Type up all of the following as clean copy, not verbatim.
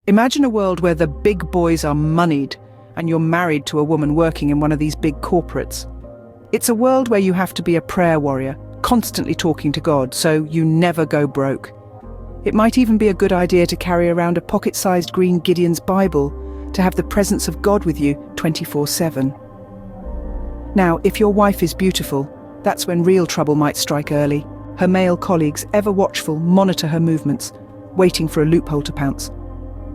Imagine a world where the big boys are moneyed and you're married to a woman working in one of these big corporates. It's a world where you have to be a prayer warrior, constantly talking to God, so you never go broke. It might even be a good idea to carry around a pocket-sized green Gideon's Bible to have the presence of God with you 24/7. Now, if your wife is beautiful, that's when real trouble might strike early. Her male colleagues, ever watchful, monitor her movements, waiting for a loophole to pounce.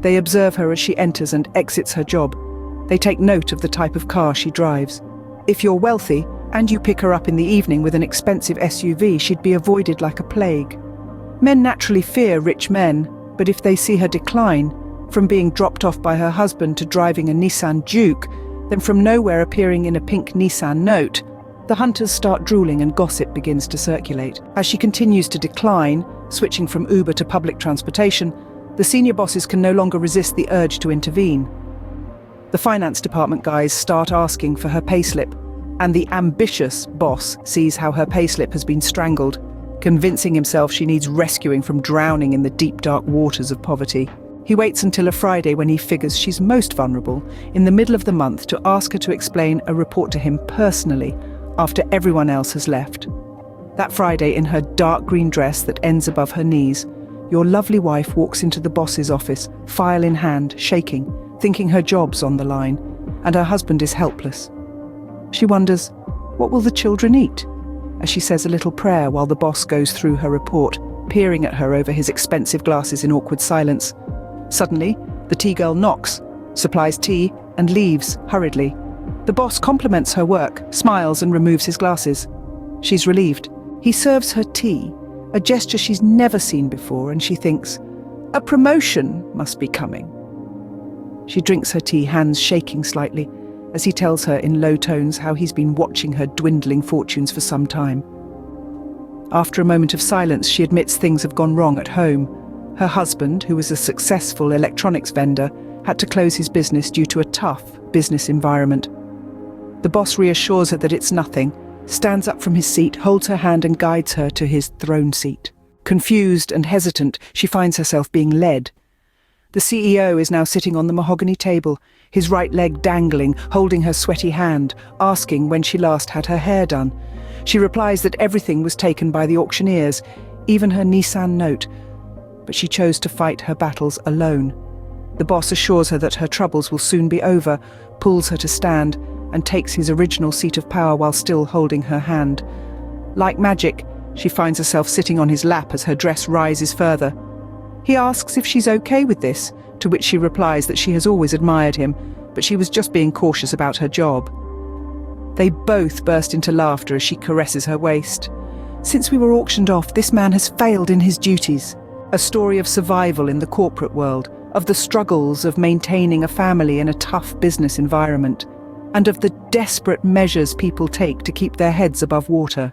They observe her as she enters and exits her job. They take note of the type of car she drives. If you're wealthy, and you pick her up in the evening with an expensive SUV, she'd be avoided like a plague. Men naturally fear rich men, but if they see her decline, from being dropped off by her husband to driving a Nissan Juke, then from nowhere appearing in a pink Nissan Note, the hunters start drooling and gossip begins to circulate. As she continues to decline, switching from Uber to public transportation, the senior bosses can no longer resist the urge to intervene. The finance department guys start asking for her payslip, and the ambitious boss sees how her payslip has been strangled, convincing himself she needs rescuing from drowning in the deep dark waters of poverty. He waits until a Friday when he figures she's most vulnerable, in the middle of the month, to ask her to explain a report to him personally after everyone else has left. That Friday, in her dark green dress that ends above her knees, your lovely wife walks into the boss's office, file in hand, shaking, thinking her job's on the line, and her husband is helpless. She wonders, what will the children eat? As she says a little prayer while the boss goes through her report, peering at her over his expensive glasses in awkward silence. Suddenly, the tea girl knocks, supplies tea, and leaves hurriedly. The boss compliments her work, smiles and removes his glasses. She's relieved. He serves her tea, a gesture she's never seen before, and she thinks, a promotion must be coming. She drinks her tea, hands shaking slightly, as he tells her in low tones how he's been watching her dwindling fortunes for some time. After a moment of silence, she admits things have gone wrong at home. Her husband, who was a successful electronics vendor, had to close his business due to a tough business environment. The boss reassures her that it's nothing, stands up from his seat, holds her hand and guides her to his throne seat. Confused and hesitant, she finds herself being led. The CEO is now sitting on the mahogany table, his right leg dangling, holding her sweaty hand, asking when she last had her hair done. She replies that everything was taken by the auctioneers, even her Nissan Note, but she chose to fight her battles alone. The boss assures her that her troubles will soon be over, pulls her to stand, and takes his original seat of power while still holding her hand. Like magic, she finds herself sitting on his lap as her dress rises further. He asks if she's okay with this, to which she replies that she has always admired him, but she was just being cautious about her job. They both burst into laughter as she caresses her waist. Since we were auctioned off, this man has failed in his duties. A story of survival in the corporate world, of the struggles of maintaining a family in a tough business environment, and of the desperate measures people take to keep their heads above water.